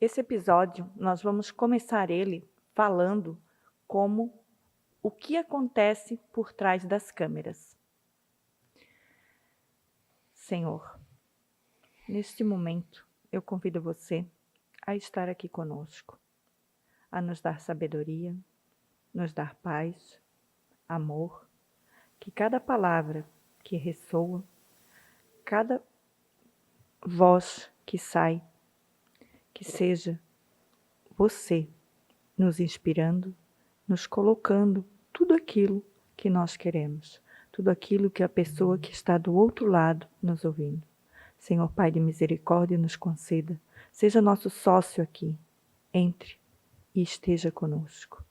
Esse episódio, nós vamos começar ele falando como o que acontece por trás das câmeras. Senhor, neste momento, eu convido você a estar aqui conosco, a nos dar sabedoria, nos dar paz, amor, que cada palavra que ressoa, cada voz que sai, que seja você nos inspirando, nos colocando tudo aquilo que nós queremos, tudo aquilo que a pessoa que está do outro lado nos ouvindo. Senhor Pai de misericórdia, nos conceda, seja nosso sócio aqui, entre e esteja conosco.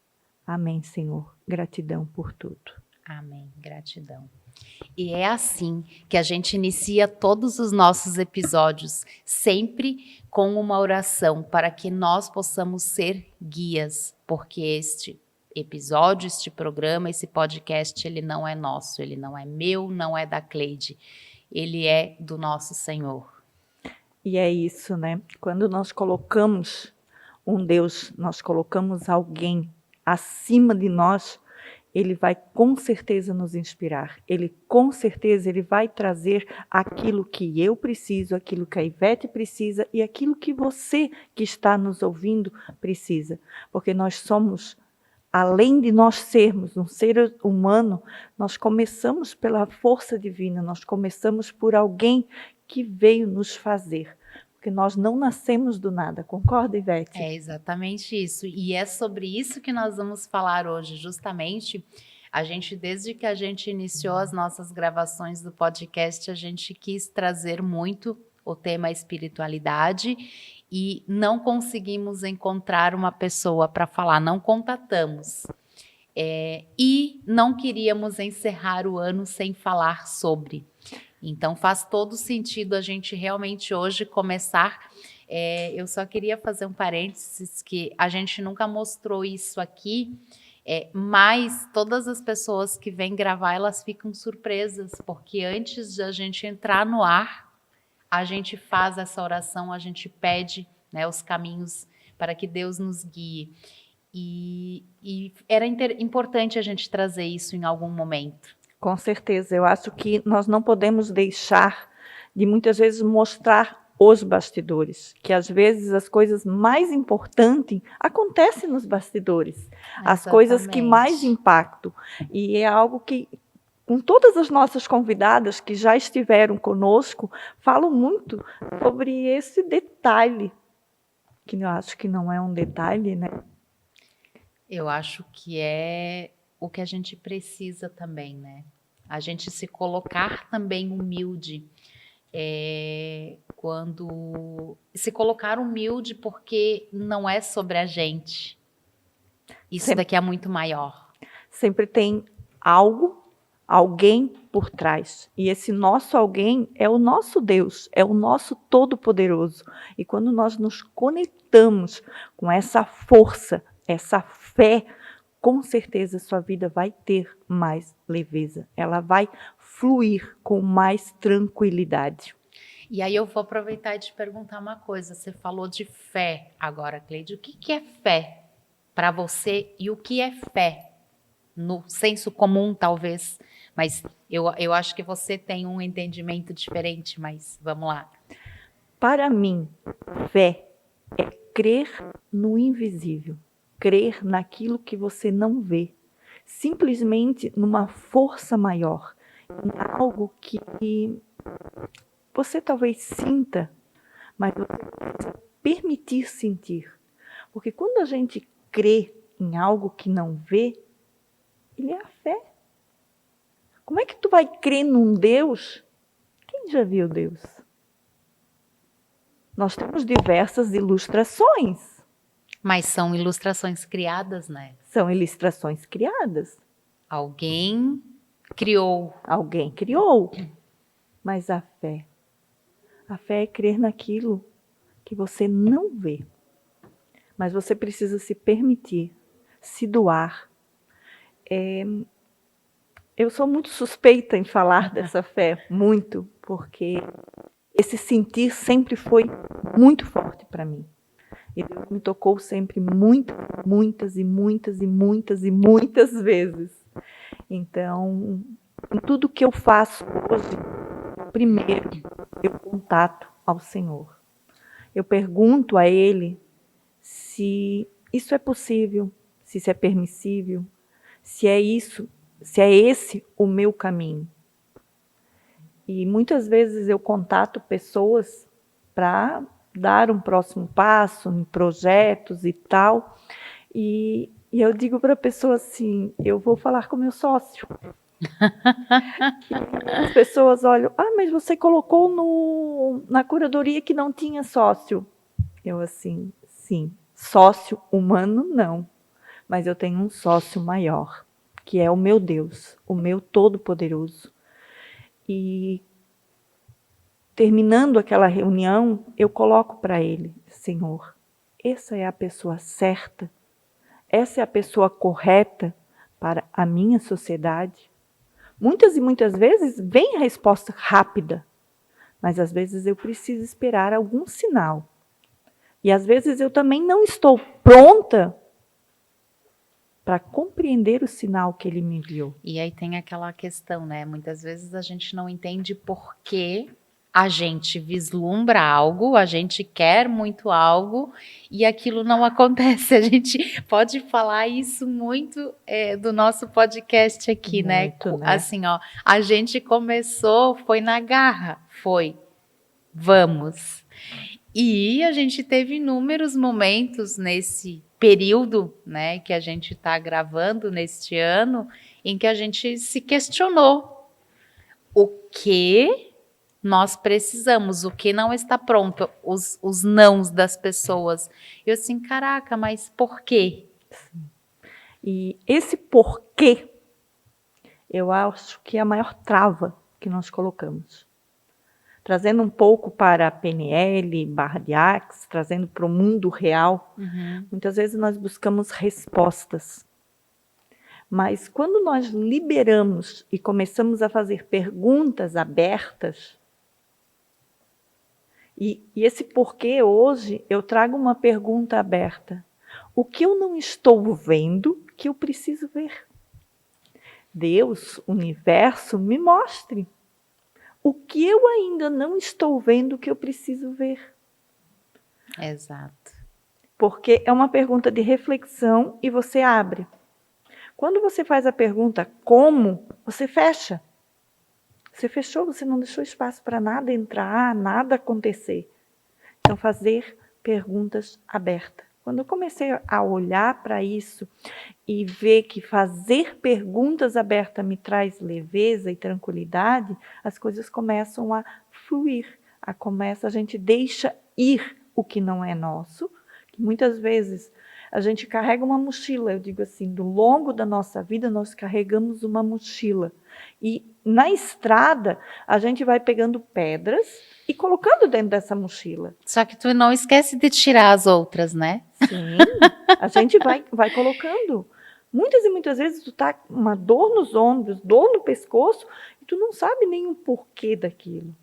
Amém, Senhor. Gratidão por tudo. Amém, gratidão. E é assim que a gente inicia todos os nossos episódios, sempre com uma oração para que nós possamos ser guias, porque este episódio, este programa, esse podcast, ele não é nosso, ele não é meu, não é da Cleide, ele é do nosso Senhor. E é isso, né? Quando nós colocamos um Deus, nós colocamos alguém acima de nós, ele vai com certeza nos inspirar. Ele com certeza ele vai trazer aquilo que eu preciso, aquilo que a Ivete precisa e aquilo que você que está nos ouvindo precisa. Porque nós somos, além de nós sermos um ser humano, nós começamos pela força divina, nós começamos por alguém que veio nos fazer. Porque nós não nascemos do nada, concorda, Ivete? É exatamente isso, e é sobre isso que nós vamos falar hoje, justamente. Desde que a gente iniciou as nossas gravações do podcast, a gente quis trazer muito o tema espiritualidade e não conseguimos encontrar uma pessoa para falar, não contatamos. E não queríamos encerrar o ano sem falar sobre. Então faz todo sentido a gente realmente hoje começar. Eu só queria fazer um parênteses que a gente nunca mostrou isso aqui, mas todas as pessoas que vêm gravar, elas ficam surpresas, porque antes de a gente entrar no ar, a gente faz essa oração, a gente pede, né, os caminhos para que Deus nos guie. E era importante a gente trazer isso em algum momento. Com certeza, eu acho que nós não podemos deixar de muitas vezes mostrar os bastidores, que às vezes as coisas mais importantes acontecem nos bastidores, Exatamente. As coisas que mais impactam, e é algo que com todas as nossas convidadas que já estiveram conosco, falam muito sobre esse detalhe, que eu acho que não é um detalhe, né? Eu acho que é o que a gente precisa também, né? A gente se colocar também humilde. Se colocar humilde porque não é sobre a gente. Isso daqui é muito maior. Sempre tem alguém por trás. E esse nosso alguém é o nosso Deus, é o nosso Todo-Poderoso. E quando nós nos conectamos com essa força, essa fé, com certeza sua vida vai ter mais leveza. Ela vai fluir com mais tranquilidade. E aí eu vou aproveitar e te perguntar uma coisa. Você falou de fé agora, Cleide. O que é fé para você e o que é fé? No senso comum, talvez. Mas eu acho que você tem um entendimento diferente, mas vamos lá. Para mim, fé é crer no invisível. Crer naquilo que você não vê, simplesmente numa força maior, em algo que você talvez sinta, mas você precisa permitir sentir. Porque quando a gente crê em algo que não vê, ele é a fé. Como é que tu vai crer num Deus? Quem já viu Deus? Nós temos diversas ilustrações. Mas são ilustrações criadas, né? São ilustrações criadas. Alguém criou. Alguém criou. Mas a fé é crer naquilo que você não vê. Mas você precisa se permitir, se doar. Eu sou muito suspeita em falar dessa fé, muito, porque esse sentir sempre foi muito forte para mim. E Deus me tocou sempre muitas, muitas e muitas e muitas e muitas vezes. Então, em tudo que eu faço hoje, primeiro eu contato ao Senhor. Eu pergunto a Ele se isso é possível, se isso é permissível, se é isso, se é esse o meu caminho. E muitas vezes eu contato pessoas para dar um próximo passo em projetos e tal, e eu digo para a pessoa assim, eu vou falar com meu sócio. As pessoas olham, mas você colocou na curadoria que não tinha sócio. Eu assim, sim, sócio humano não, mas eu tenho um sócio maior, que é o meu Deus, o meu Todo-Poderoso. E terminando aquela reunião, eu coloco para ele, Senhor, essa é a pessoa certa, essa é a pessoa correta para a minha sociedade. Muitas e muitas vezes vem a resposta rápida, mas às vezes eu preciso esperar algum sinal. E às vezes eu também não estou pronta para compreender o sinal que ele me enviou. E aí tem aquela questão, né? Muitas vezes a gente não entende por que a gente vislumbra algo, a gente quer muito algo e aquilo não acontece. A gente pode falar isso muito do nosso podcast aqui, muito, né? Assim, ó, a gente começou, foi na garra, vamos. E a gente teve inúmeros momentos nesse período, né, que a gente está gravando neste ano, em que a gente se questionou o que nós precisamos, o que não está pronto, os nãos das pessoas. Eu assim, caraca, mas por quê? E esse porquê, eu acho que é a maior trava que nós colocamos. Trazendo um pouco para a PNL, barra de Axe, trazendo para o mundo real, muitas vezes nós buscamos respostas. Mas quando nós liberamos e começamos a fazer perguntas abertas, e esse porquê hoje eu trago uma pergunta aberta. O que eu não estou vendo que eu preciso ver? Deus, universo, me mostre. O que eu ainda não estou vendo que eu preciso ver? Exato. Porque é uma pergunta de reflexão e você abre. Quando você faz a pergunta como, você fecha. Você fechou, você não deixou espaço para nada entrar, nada acontecer. Então, fazer perguntas abertas. Quando eu comecei a olhar para isso e ver que fazer perguntas abertas me traz leveza e tranquilidade, as coisas começam a fluir. A gente deixa ir o que não é nosso. Muitas vezes a gente carrega uma mochila, eu digo assim, do longo da nossa vida nós carregamos uma mochila. E na estrada a gente vai pegando pedras e colocando dentro dessa mochila. Só que tu não esquece de tirar as outras, né? Sim, a gente vai colocando. Muitas e muitas vezes tu tá com uma dor nos ombros, dor no pescoço, e tu não sabe nem o porquê daquilo.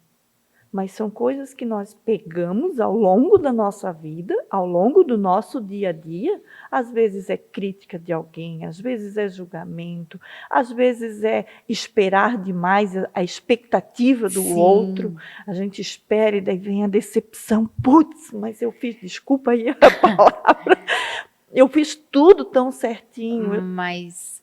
Mas são coisas que nós pegamos ao longo da nossa vida, ao longo do nosso dia a dia. Às vezes é crítica de alguém, às vezes é julgamento, às vezes é esperar demais a expectativa do outro. A gente espera e daí vem a decepção. Putz, mas eu fiz, desculpa aí a palavra, eu fiz tudo tão certinho. Mas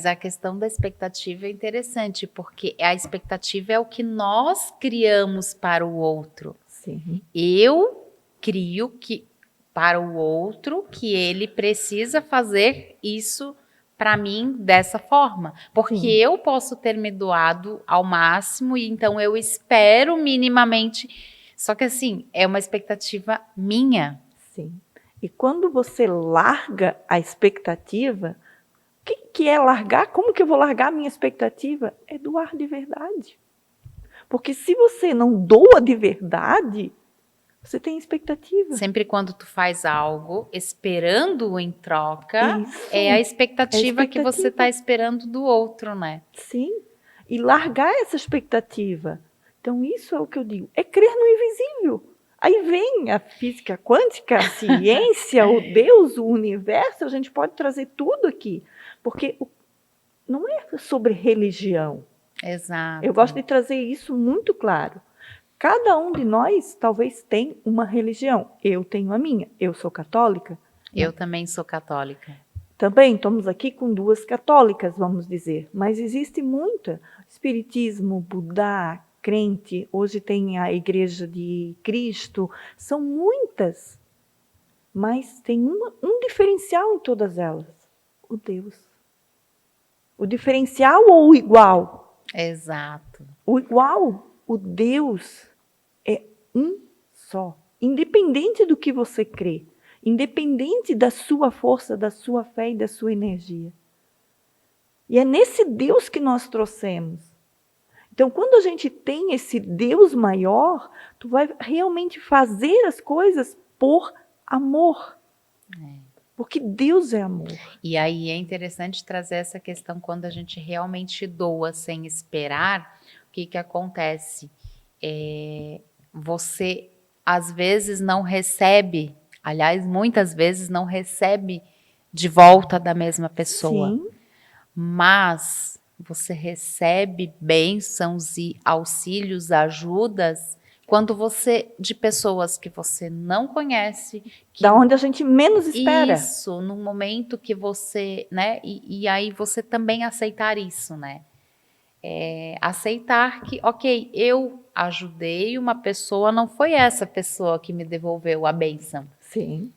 a questão da expectativa é interessante, porque a expectativa é o que nós criamos para o outro. Sim. Eu crio que para o outro que ele precisa fazer isso para mim dessa forma. Porque Sim. eu posso ter me doado ao máximo e então eu espero minimamente. Só que assim, é uma expectativa minha. Sim. E quando você larga a expectativa, o que é largar? Como que eu vou largar a minha expectativa? É doar de verdade. Porque se você não doa de verdade, você tem expectativa. Sempre quando tu faz algo esperando em troca, Isso, é a expectativa que você está esperando do outro, né? Sim. E largar essa expectativa. Então, isso é o que eu digo. É crer no invisível. Aí vem a física quântica, a ciência, o Deus, o universo, a gente pode trazer tudo aqui. Porque não é sobre religião. Exato. Eu gosto de trazer isso muito claro. Cada um de nós talvez tem uma religião. Eu tenho a minha. Eu sou católica. Eu também sou católica. Também estamos aqui com 2 católicas, vamos dizer. Mas existe muita. Espiritismo, Budá, crente. Hoje tem a Igreja de Cristo. São muitas. Mas tem um diferencial em todas elas. O Deus. O diferencial ou o igual? Exato. O igual, o Deus é um só. Independente do que você crê. Independente da sua força, da sua fé e da sua energia. E é nesse Deus que nós trouxemos. Então, quando a gente tem esse Deus maior, tu vai realmente fazer as coisas por amor. Porque Deus é amor. E aí é interessante trazer essa questão quando a gente realmente doa sem esperar, o que acontece? Você, às vezes, não recebe, aliás, muitas vezes não recebe de volta da mesma pessoa. Sim. Mas você recebe bênçãos e auxílios, ajudas, quando de pessoas que você não conhece. Da onde a gente menos espera. Isso, no momento que você, né? E aí você também aceitar isso, né? Aceitar que, ok, eu ajudei uma pessoa, não foi essa pessoa que me devolveu a bênção. Sim.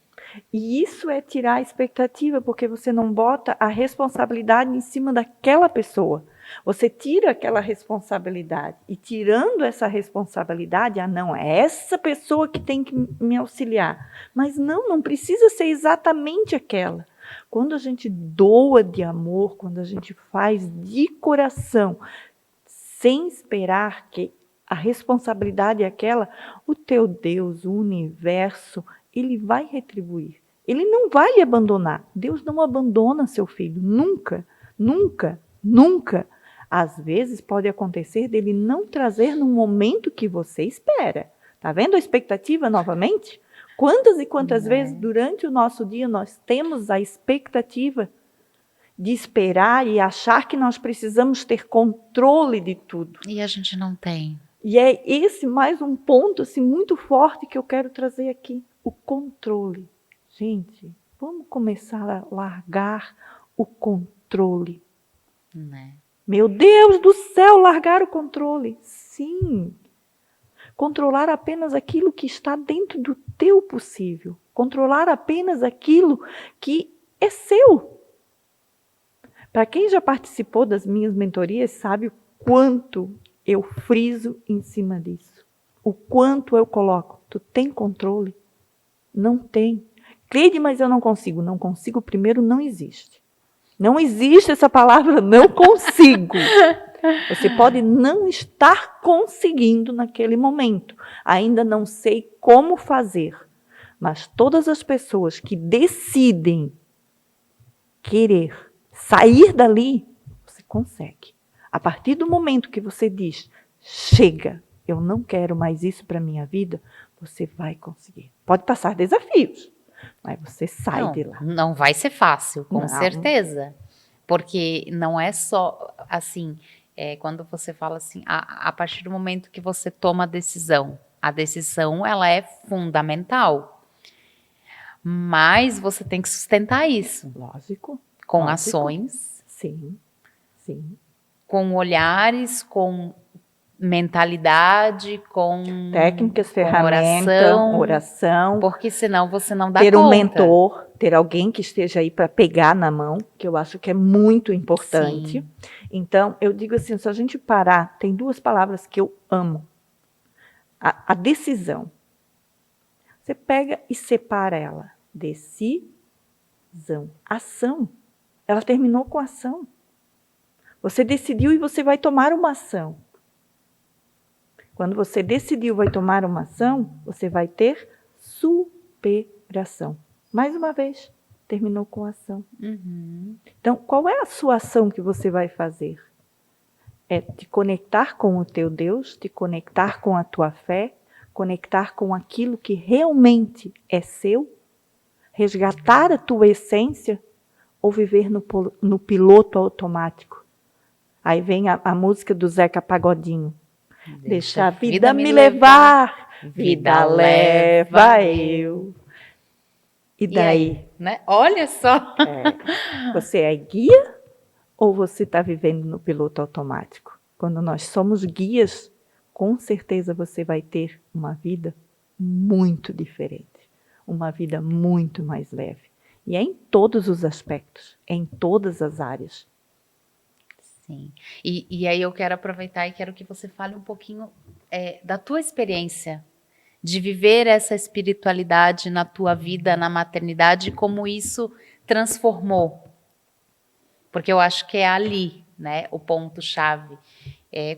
E isso é tirar a expectativa, porque você não bota a responsabilidade em cima daquela pessoa. Você tira aquela responsabilidade. E tirando essa responsabilidade, não, é essa pessoa que tem que me auxiliar. Mas não precisa ser exatamente aquela. Quando a gente doa de amor, quando a gente faz de coração, sem esperar que a responsabilidade é aquela, o teu Deus, o universo, ele vai retribuir. Ele não vai lhe abandonar. Deus não abandona seu filho. Nunca, nunca, nunca. Às vezes pode acontecer dele não trazer no momento que você espera. Está vendo a expectativa novamente? Quantas e quantas vezes durante o nosso dia nós temos a expectativa de esperar e achar que nós precisamos ter controle de tudo. E a gente não tem. E é esse mais um ponto assim, muito forte que eu quero trazer aqui. O controle. Gente, vamos começar a largar o controle. Né? Meu Deus do céu, largar o controle. Sim. Controlar apenas aquilo que está dentro do teu possível. Controlar apenas aquilo que é seu. Para quem já participou das minhas mentorias, sabe o quanto eu friso em cima disso. O quanto eu coloco. Tu tem controle? Não tem. Cleide, mas eu não consigo. Não consigo, primeiro, não existe. Não existe essa palavra, não consigo. Você pode não estar conseguindo naquele momento. Ainda não sei como fazer. Mas todas as pessoas que decidem querer sair dali, você consegue. A partir do momento que você diz, chega, eu não quero mais isso para a minha vida, você vai conseguir. Pode passar desafios, mas você sai de lá. Não vai ser fácil, com Não. certeza. Porque não é só, assim, quando você fala assim, a partir do momento que você toma a decisão ela é fundamental. Mas você tem que sustentar isso. Lógico. Com lógico. Ações. Sim, sim. Com olhares, com mentalidade, com técnicas, ferramentas, oração. Porque senão você não dá conta. Ter um mentor, ter alguém que esteja aí para pegar na mão, que eu acho que é muito importante. Sim. Então, eu digo assim, se a gente parar, tem 2 palavras que eu amo. A decisão. Você pega e separa ela. Decisão. Ação. Ela terminou com ação. Você decidiu e você vai tomar uma ação. Quando você decidiu vai tomar uma ação, você vai ter superação. Mais uma vez, terminou com ação. Uhum. Então, qual é a sua ação que você vai fazer? É te conectar com o teu Deus, te conectar com a tua fé, conectar com aquilo que realmente é seu, resgatar a tua essência ou viver no piloto automático. Aí vem a música do Zeca Pagodinho. Deixa a vida me levar, vida leva eu. E daí? Aí, né? Olha só! Você é guia ou você está vivendo no piloto automático? Quando nós somos guias, com certeza você vai ter uma vida muito diferente. Uma vida muito mais leve. E é em todos os aspectos, é em todas as áreas. Sim. E aí eu quero aproveitar e quero que você fale um pouquinho da tua experiência de viver essa espiritualidade na tua vida, na maternidade, como isso transformou. Porque eu acho que é ali, né, o ponto-chave.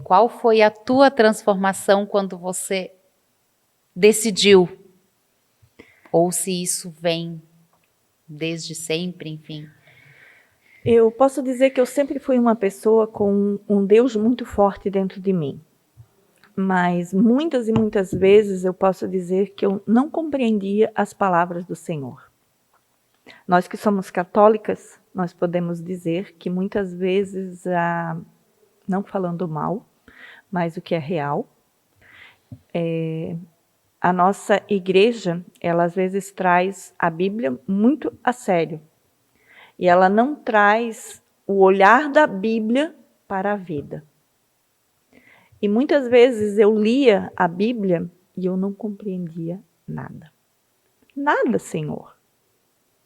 Qual foi a tua transformação quando você decidiu? Ou se isso vem desde sempre, enfim. Eu posso dizer que eu sempre fui uma pessoa com um Deus muito forte dentro de mim. Mas muitas e muitas vezes eu posso dizer que eu não compreendia as palavras do Senhor. Nós que somos católicas, nós podemos dizer que muitas vezes, não falando mal, mas o que é real, a nossa igreja, ela às vezes traz a Bíblia muito a sério. E ela não traz o olhar da Bíblia para a vida. E muitas vezes eu lia a Bíblia e eu não compreendia nada. Nada, Senhor.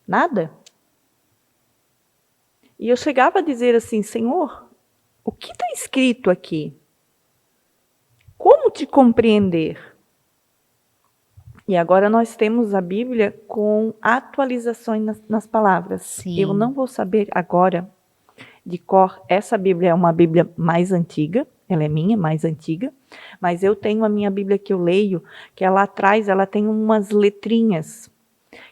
Nada. E eu chegava a dizer assim, Senhor, o que está escrito aqui? Como te compreender? E agora nós temos a Bíblia com atualizações nas palavras. Sim. Eu não vou saber agora de cor, essa Bíblia é uma Bíblia mais antiga, ela é minha, mais antiga, mas eu tenho a minha Bíblia que eu leio, que ela atrás, ela tem umas letrinhas,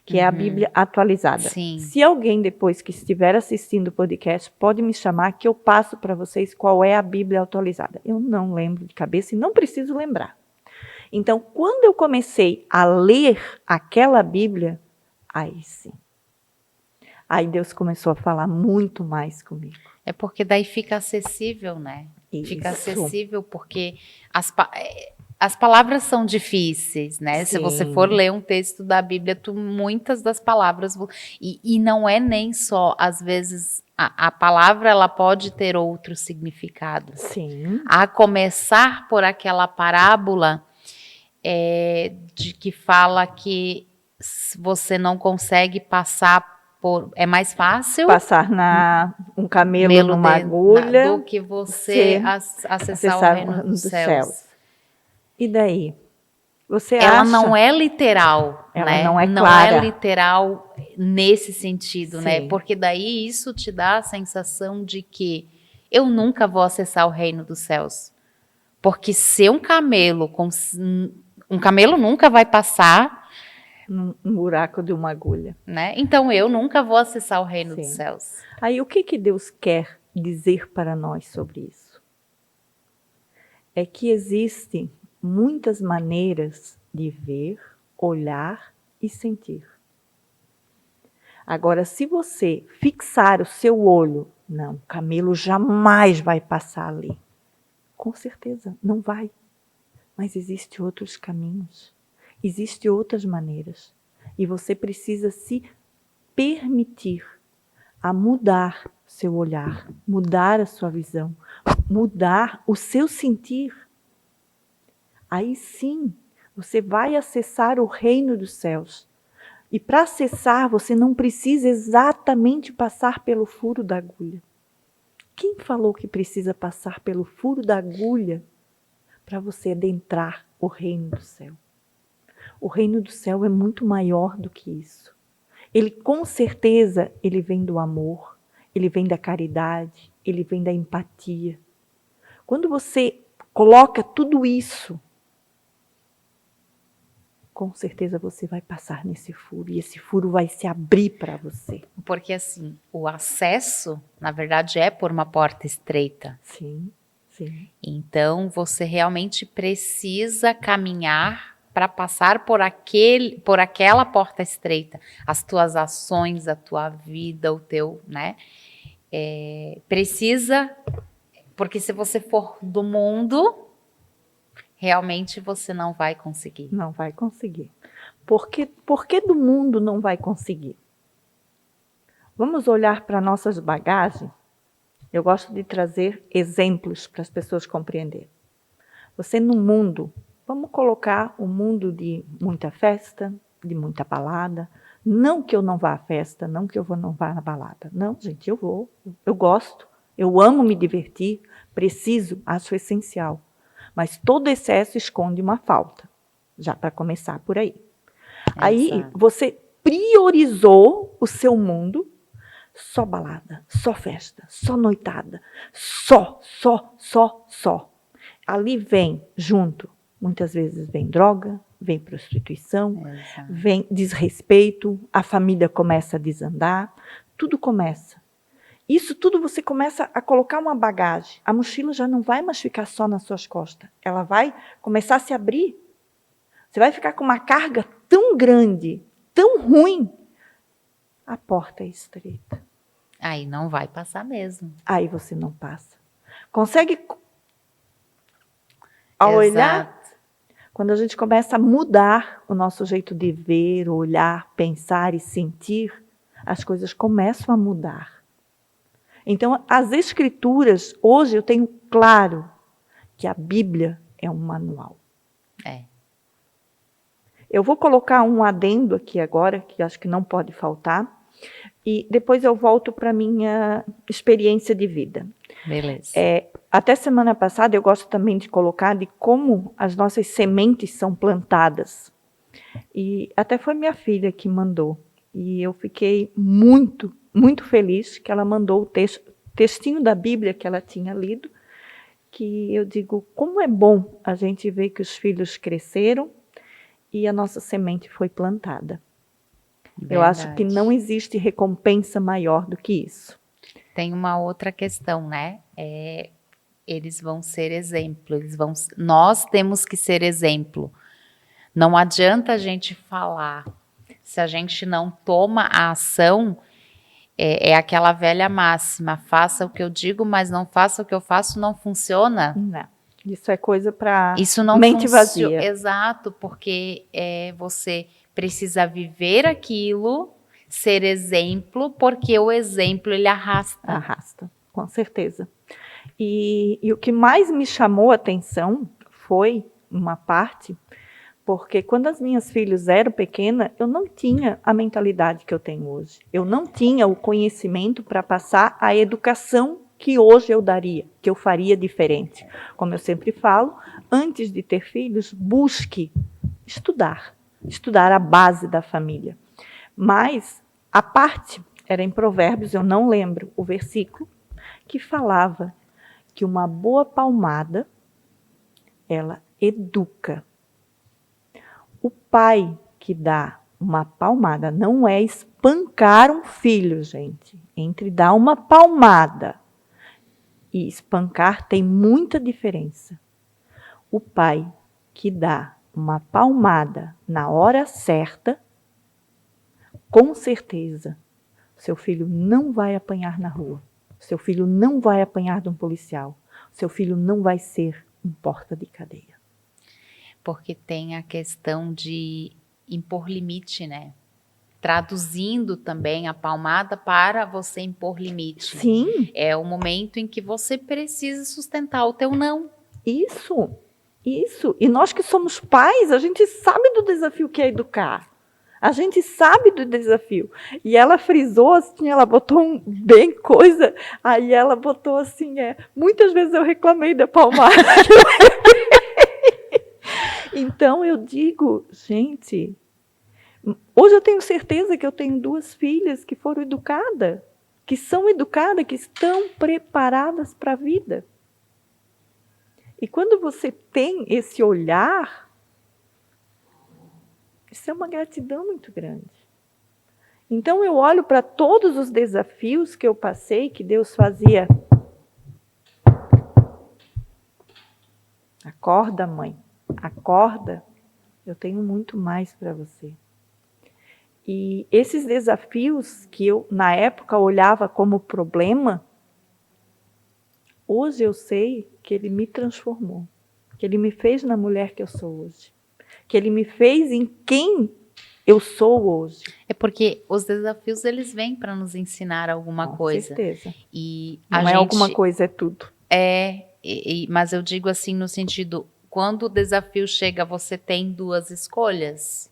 que é a Bíblia atualizada. Sim. Se alguém depois que estiver assistindo o podcast, pode me chamar que eu passo para vocês qual é a Bíblia atualizada. Eu não lembro de cabeça e não preciso lembrar. Então, quando eu comecei a ler aquela Bíblia, aí sim. Aí Deus começou a falar muito mais comigo. É porque daí fica acessível, né? Isso. Fica acessível porque as palavras são difíceis, né? Sim. Se você for ler um texto da Bíblia, muitas das palavras... E não é nem só, às vezes, a palavra ela pode ter outro significado. Sim. A começar por aquela parábola de que fala que você não consegue passar por... É mais fácil passar um camelo numa agulha do que você acessar o reino dos céus. E daí? Você ela acha? Não é literal, ela né? Não é não clara. É literal nesse sentido, Sim. né? Porque daí isso te dá a sensação de que eu nunca vou acessar o reino dos céus. Porque se um camelo nunca vai passar num buraco de uma agulha, né? Então eu nunca vou acessar o reino Sim. dos céus. Aí o que Deus quer dizer para nós sobre isso? É que existem muitas maneiras de ver, olhar e sentir. Agora, se você fixar o seu olho, não, o camelo jamais vai passar ali. Com certeza, não vai. Mas existem outros caminhos. Existem outras maneiras. E você precisa se permitir a mudar seu olhar, mudar a sua visão, mudar o seu sentir. Aí sim, você vai acessar o reino dos céus. E para acessar, você não precisa exatamente passar pelo furo da agulha. Quem falou que precisa passar pelo furo da agulha para você adentrar o reino do céu? O reino do céu é muito maior do que isso. Ele, com certeza, ele vem do amor, ele vem da caridade, ele vem da empatia. Quando você coloca tudo isso, com certeza você vai passar nesse furo, e esse furo vai se abrir para você. Porque assim, o acesso, na verdade, é por uma porta estreita. Sim, sim. Então, você realmente precisa caminhar para passar por aquela porta estreita. As tuas ações, a tua vida, o teu, né? Precisa, porque se você for do mundo, realmente você não vai conseguir. Não vai conseguir. Por que do mundo não vai conseguir? Vamos olhar para nossas bagagens? Eu gosto de trazer exemplos para as pessoas compreenderem. Você no mundo, vamos colocar um mundo de muita festa, de muita balada. Não que eu não vá à festa, não que eu não vá na balada. Não, gente, eu vou. Eu gosto. Eu amo me divertir. Preciso, acho essencial. Mas todo excesso esconde uma falta. Já para começar por aí. Aí você priorizou o seu mundo. Só balada, só festa, só noitada. Só. Ali vem junto, muitas vezes vem droga, vem prostituição, vem desrespeito, a família começa a desandar, tudo começa. Isso tudo você começa a colocar uma bagagem. A mochila já não vai mais ficar só nas suas costas, ela vai começar a se abrir. Você vai ficar com uma carga tão grande, tão ruim, a porta é estreita. Aí não vai passar mesmo. Aí você não passa. Consegue... Ao olhar, quando a gente começa a mudar o nosso jeito de ver, olhar, pensar e sentir, as coisas começam a mudar. Então, as escrituras, hoje eu tenho claro que a Bíblia é um manual. Eu vou colocar um adendo aqui agora, que acho que não pode faltar, e depois eu volto para a minha experiência de vida. Beleza. Até semana passada eu gosto também de colocar de como as nossas sementes são plantadas. E até foi minha filha que mandou. E eu fiquei muito, muito feliz que ela mandou o textinho da Bíblia que ela tinha lido, que eu digo, como é bom a gente ver que os filhos cresceram e a nossa semente foi plantada. Verdade. Eu acho que não existe recompensa maior do que isso. Tem uma outra questão, né? Eles vão ser exemplo, nós temos que ser exemplo. Não adianta a gente falar, se a gente não toma a ação, é aquela velha máxima, faça o que eu digo, mas não faça o que eu faço, não funciona. Não, isso é coisa para mente vazia. Exato, porque você precisa viver aquilo, ser exemplo, porque o exemplo ele arrasta. Arrasta, com certeza. E o que mais me chamou a atenção foi uma parte, porque quando as minhas filhas eram pequenas, eu não tinha a mentalidade que eu tenho hoje. Eu não tinha o conhecimento para passar a educação que hoje eu daria, que eu faria diferente. Como eu sempre falo, antes de ter filhos, busque estudar a base da família. Mas a parte era em Provérbios, eu não lembro o versículo, que falava que uma boa palmada, ela educa. O pai que dá uma palmada não é espancar um filho, gente. Entre dar uma palmada e espancar tem muita diferença. O pai que dá uma palmada na hora certa, com certeza, seu filho não vai apanhar na rua. Seu filho não vai apanhar de um policial. Seu filho não vai ser um porta de cadeia. Porque tem a questão de impor limite, né? Traduzindo também a palmada para você impor limite. Sim. É o momento em que você precisa sustentar o teu não. Isso. E nós que somos pais, a gente sabe do desafio que é educar. A gente sabe do desafio. E ela frisou assim, ela botou bem coisa, aí ela botou assim, muitas vezes eu reclamei da palmada. Então eu digo, gente, hoje eu tenho certeza que eu tenho 2 filhas que foram educadas, que são educadas, que estão preparadas para a vida. E quando você tem esse olhar, isso é uma gratidão muito grande. Então eu olho para todos os desafios que eu passei, que Deus fazia. Acorda, mãe, acorda. Eu tenho muito mais para você. E esses desafios que eu, na época, olhava como problema, hoje eu sei que ele me transformou. Que ele me fez na mulher que eu sou hoje. Que ele me fez em quem eu sou hoje. É porque os desafios, eles vêm para nos ensinar alguma coisa. Com certeza. E não é alguma coisa, é tudo. Mas eu digo assim no sentido, quando o desafio chega, você tem duas escolhas.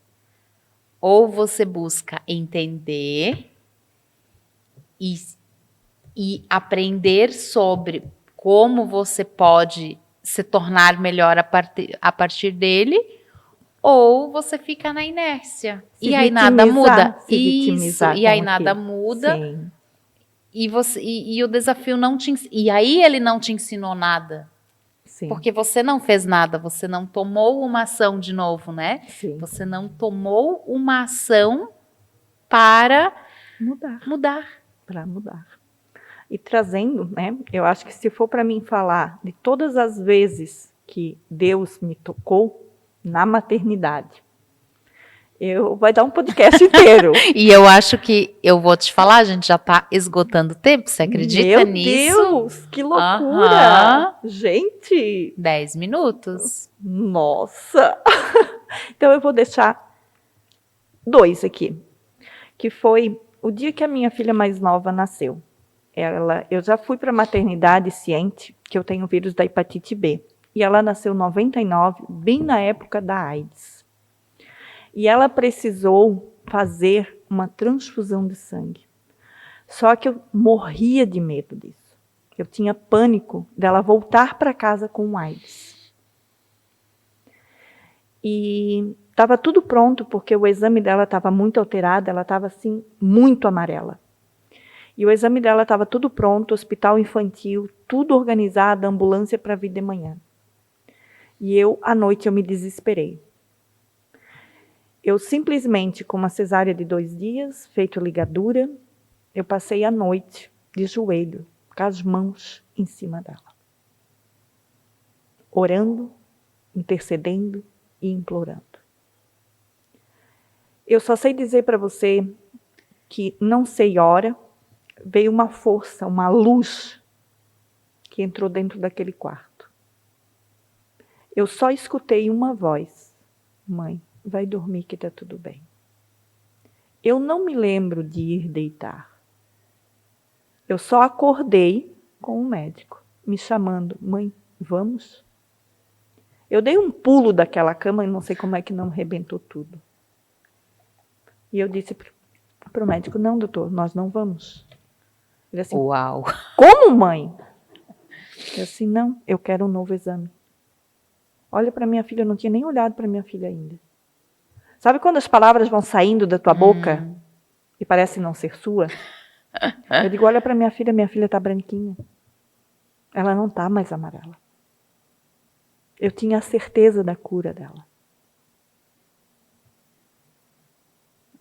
Ou você busca entender e aprender sobre como você pode se tornar melhor a partir dele, ou você fica na inércia. E aí nada muda. Isso. E aí nada muda. Sim. E o desafio não te e aí ele não te ensinou nada. Sim. Porque você não fez nada, você não tomou uma ação de novo, né? Sim. Você não tomou uma ação para mudar. E trazendo, né? Eu acho que se for para mim falar de todas as vezes que Deus me tocou na maternidade, vai dar um podcast inteiro. E eu acho que eu vou te falar, a gente já está esgotando o tempo, você acredita nisso? Meu Deus, que loucura! Gente! 10 minutos. Nossa! Então eu vou deixar 2 aqui. Que foi o dia que a minha filha mais nova nasceu. Eu já fui para a maternidade ciente que eu tenho vírus da hepatite B. E ela nasceu em 99, bem na época da AIDS. E ela precisou fazer uma transfusão de sangue. Só que eu morria de medo disso. Eu tinha pânico dela voltar para casa com AIDS. E estava tudo pronto, porque o exame dela estava muito alterado, ela estava assim, muito amarela. E o exame dela estava tudo pronto, hospital infantil, tudo organizado, ambulância para vir de manhã. E à noite, eu me desesperei. Eu simplesmente, com uma cesárea de 2 dias, feito ligadura, eu passei a noite de joelho, com as mãos em cima dela. Orando, intercedendo e implorando. Eu só sei dizer para você que não sei hora, veio uma força, uma luz que entrou dentro daquele quarto. Eu só escutei uma voz: mãe, vai dormir que está tudo bem. Eu não me lembro de ir deitar. Eu só acordei com o médico, me chamando: mãe, vamos? Eu dei um pulo daquela cama e não sei como é que não arrebentou tudo. E eu disse para o médico: não, doutor, nós não vamos. Ele assim: uau! Como, mãe? Eu assim: não, eu quero um novo exame. Olha para minha filha, eu não tinha nem olhado para minha filha ainda. Sabe quando as palavras vão saindo da tua boca e parece não ser sua? Eu digo: olha para minha filha está branquinha. Ela não está mais amarela. Eu tinha a certeza da cura dela.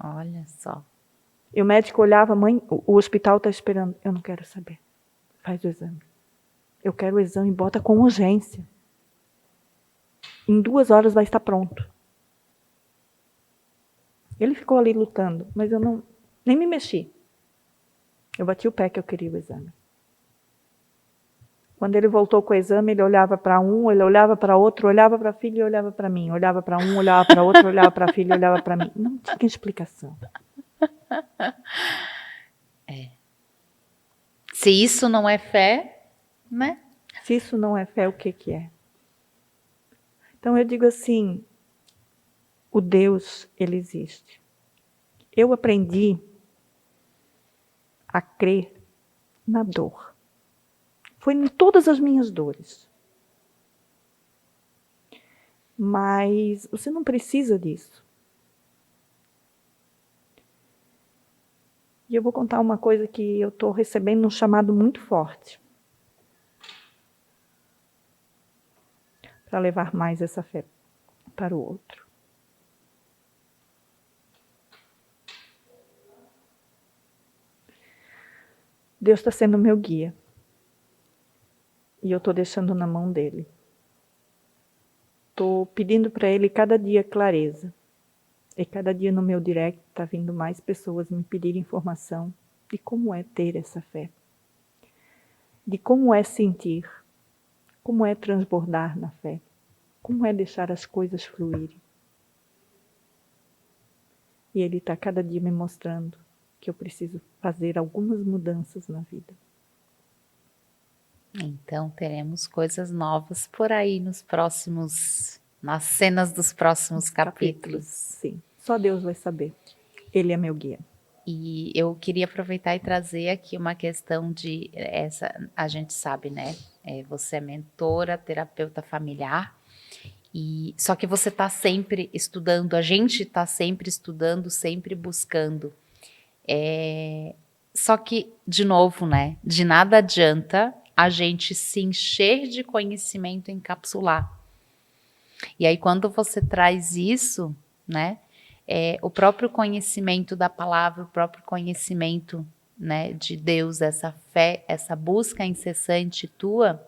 Olha só. E o médico olhava: mãe, o hospital está esperando. Eu não quero saber. Faz o exame. Eu quero o exame, bota com urgência. Em 2 horas vai estar pronto. Ele ficou ali lutando, mas eu nem me mexi. Eu bati o pé que eu queria o exame. Quando ele voltou com o exame, ele olhava para um, ele olhava para outro, olhava para a filha e olhava para mim. Olhava para um, olhava para outro, olhava para a filha e olhava para mim. Não tinha explicação. Se isso não é fé, né? Se isso não é fé, o que é? Então eu digo assim, o Deus, ele existe. Eu aprendi a crer na dor. Foi em todas as minhas dores. Mas você não precisa disso. E eu vou contar uma coisa que eu estou recebendo um chamado muito forte. Para levar mais essa fé para o outro. Deus está sendo meu guia. E eu estou deixando na mão dele. estou pedindo para Ele cada dia clareza. E cada dia no meu direct está vindo mais pessoas me pedir informação de como é ter essa fé. De como é sentir. Como é transbordar na fé. Como é deixar as coisas fluírem. E Ele está cada dia me mostrando que eu preciso fazer algumas mudanças na vida. Então teremos coisas novas por aí nas cenas dos próximos capítulos. Sim, só Deus vai saber. Ele é meu guia. E eu queria aproveitar e trazer aqui uma questão de a gente sabe, né? Você é mentora, terapeuta familiar, só que você está sempre estudando, a gente está sempre estudando, sempre buscando. Só que, de novo, né? De nada adianta a gente se encher de conhecimento e encapsular. E aí, quando você traz isso, né? O próprio conhecimento da palavra, o próprio conhecimento, né, de Deus, essa fé, essa busca incessante tua,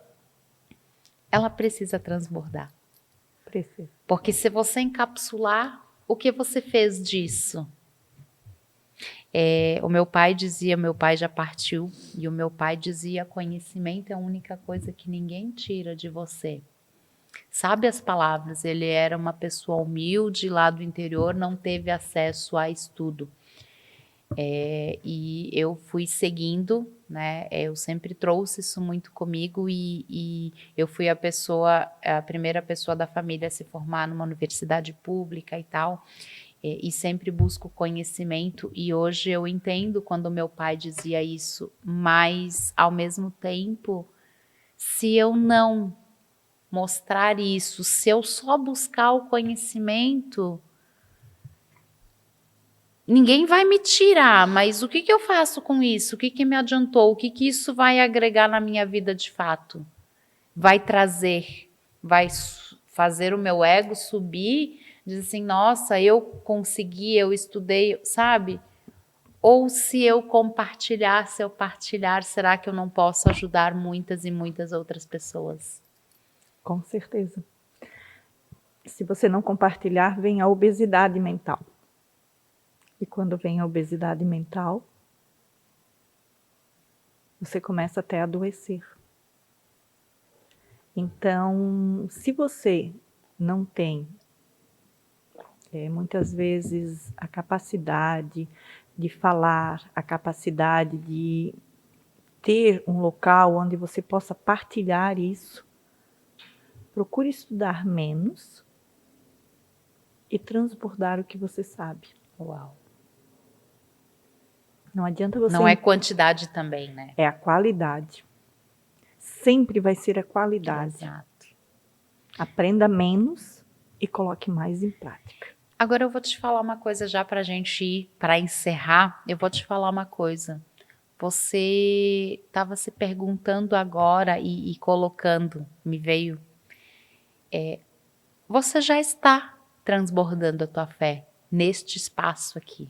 ela precisa transbordar. Precisa. Porque se você encapsular, o que você fez disso? O meu pai já partiu, e o meu pai dizia: conhecimento é a única coisa que ninguém tira de você. Sabe as palavras, ele era uma pessoa humilde, lá do interior, não teve acesso a estudo. E eu fui seguindo, né? Eu sempre trouxe isso muito comigo e eu fui a primeira pessoa da família a se formar numa universidade pública e tal. E sempre busco conhecimento, e hoje eu entendo quando meu pai dizia isso, mas ao mesmo tempo, se eu não mostrar isso, se eu só buscar o conhecimento, ninguém vai me tirar, mas o que eu faço com isso? O que me adiantou? O que isso vai agregar na minha vida de fato? Vai trazer, vai fazer o meu ego subir, diz assim, nossa, eu consegui, eu estudei, sabe? Ou se eu compartilhar, se eu partilhar, será que eu não posso ajudar muitas e muitas outras pessoas? Com certeza. Se você não compartilhar, vem a obesidade mental. E quando vem a obesidade mental, você começa até a adoecer. Então, se você não tem, muitas vezes, a capacidade de falar, a capacidade de ter um local onde você possa partilhar isso, procure estudar menos e transbordar o que você sabe. Uau. Não adianta você... Não é quantidade também, né? É a qualidade. Sempre vai ser a qualidade. Exato. Aprenda menos e coloque mais em prática. Agora eu vou te falar uma coisa já para a gente ir, para encerrar, eu vou te falar uma coisa. Você estava se perguntando agora e colocando, me veio, você já está transbordando a tua fé neste espaço aqui.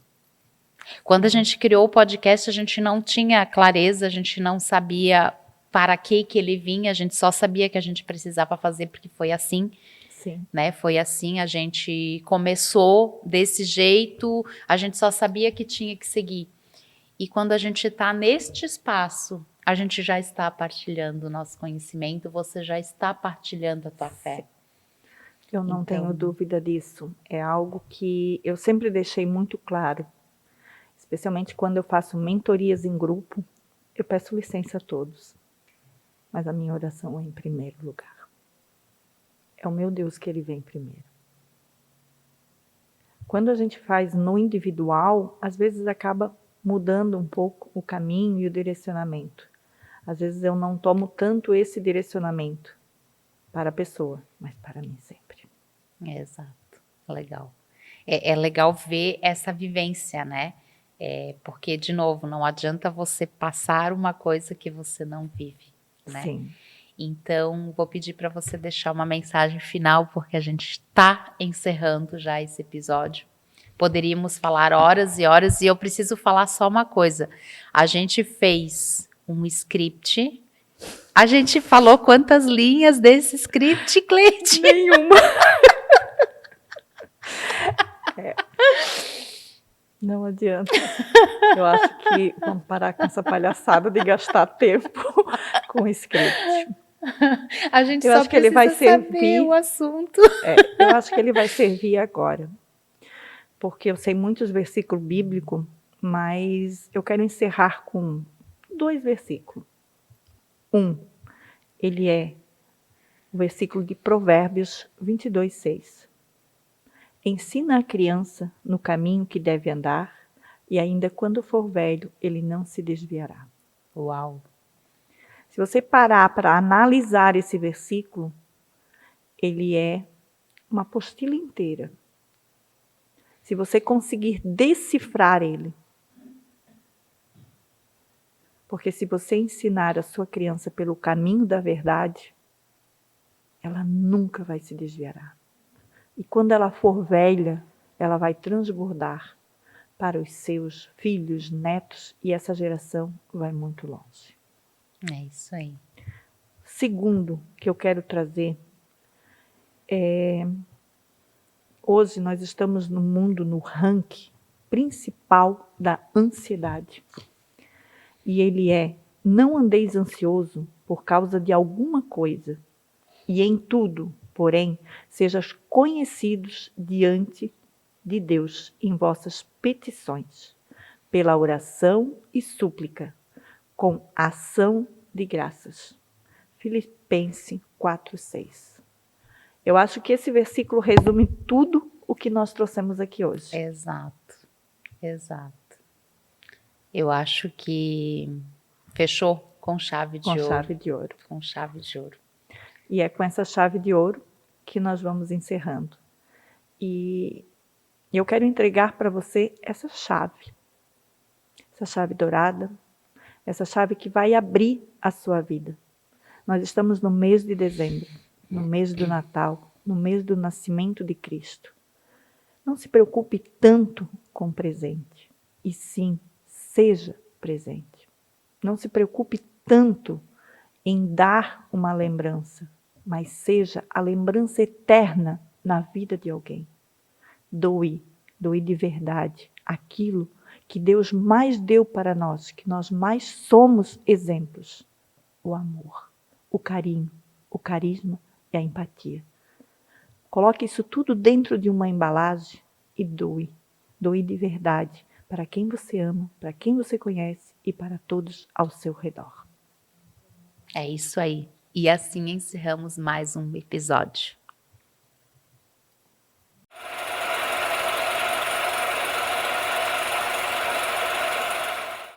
Quando a gente criou o podcast, a gente não tinha clareza, a gente não sabia para que ele vinha, a gente só sabia que a gente precisava fazer porque foi assim. Sim. Né? Foi assim, a gente começou desse jeito, a gente só sabia que tinha que seguir. E quando a gente está neste espaço, a gente já está partilhando o nosso conhecimento, você já está partilhando a tua fé. Eu não tenho dúvida disso. É algo que eu sempre deixei muito claro. Especialmente quando eu faço mentorias em grupo, eu peço licença a todos. Mas a minha oração é em primeiro lugar. É o meu Deus que ele vem primeiro. Quando a gente faz no individual, às vezes acaba mudando um pouco o caminho e o direcionamento. Às vezes eu não tomo tanto esse direcionamento para a pessoa, mas para mim sempre. Exato, legal. É legal ver essa vivência, né? Porque, de novo, não adianta você passar uma coisa que você não vive, né? Sim. Então, vou pedir para você deixar uma mensagem final, porque a gente está encerrando já esse episódio. Poderíamos falar horas e horas, e eu preciso falar só uma coisa. A gente fez um script A gente falou quantas linhas desse script, Cleide? Nenhuma. Não adianta. Eu acho que vamos parar com essa palhaçada de gastar tempo com script. A gente Eu só acho que ele vai precisa saber servir. o assunto. Eu acho que ele vai servir agora, porque eu sei muitos versículos bíblicos, mas eu quero encerrar com 2 versículos. Ele é o versículo de Provérbios 22:6. Ensina a criança no caminho que deve andar, e ainda quando for velho, ele não se desviará. Uau! Se você parar para analisar esse versículo, ele é uma apostila inteira. Se você conseguir decifrar ele, porque se você ensinar a sua criança pelo caminho da verdade, ela nunca vai se desviar. E quando ela for velha, ela vai transbordar para os seus filhos, netos, e essa geração vai muito longe. É isso aí. Segundo que eu quero trazer hoje nós estamos no mundo, no ranking principal da ansiedade. E ele é: não andeis ansioso por causa de alguma coisa, e em tudo, porém, sejais conhecidos diante de Deus em vossas petições, pela oração e súplica, com ação de graças. Filipenses 4:6. Eu acho que esse versículo resume tudo o que nós trouxemos aqui hoje. Exato. Eu acho que fechou com chave de ouro. Chave de ouro. Com chave de ouro. E é com essa chave de ouro que nós vamos encerrando. E eu quero entregar para você essa chave dourada, essa chave que vai abrir a sua vida. Nós estamos no mês de dezembro, no mês do Natal, no mês do nascimento de Cristo. Não se preocupe tanto com o presente, e sim, seja presente. Não se preocupe tanto em dar uma lembrança, mas seja a lembrança eterna na vida de alguém. Doe de verdade aquilo que Deus mais deu para nós, que nós mais somos exemplos: o amor, o carinho, o carisma e a empatia. Coloque isso tudo dentro de uma embalagem e doe de verdade para quem você ama, para quem você conhece e para todos ao seu redor. É isso aí. E assim encerramos mais um episódio.